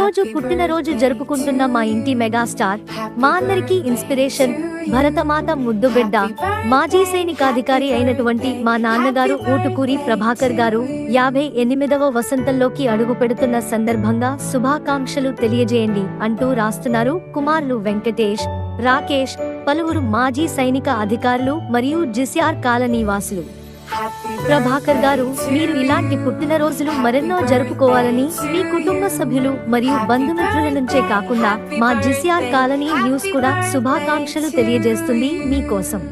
రోజు పుట్టినరోజు జరుపుకుంటున్న మా ఇంటి మెగాస్టార్, మా అందరికీ ఇన్స్పిరేషన్, భరతమాత ముద్దుబిడ్డ, మాజీ సైనికాధికారి అయినటువంటి మా నాన్నగారు ఊటుకూరి ప్రభాకర్ గారు 58వ వసంతంలోకి అడుగు పెడుతున్న సందర్భంగా శుభాకాంక్షలు తెలియజేయండి అంటూ రాస్తున్నారు కుమారులు వెంకటేష్, రాకేష్, పలువురు మాజీ సైనిక అధికారులు మరియు జిసిఆర్ కాలనీవాసులు. ప్రభాకర్ గారు, మీరు ఇలాంటి పుట్టినరోజులు మరెన్నో జరుపుకోవాలని మీ కుటుంబ సభ్యులు మరియు బంధుమిత్రుల నుంచే కాకుండా మా జిసిఆర్ కాలనీ న్యూస్ కూడా శుభాకాంక్షలు తెలియజేస్తుంది మీకోసం.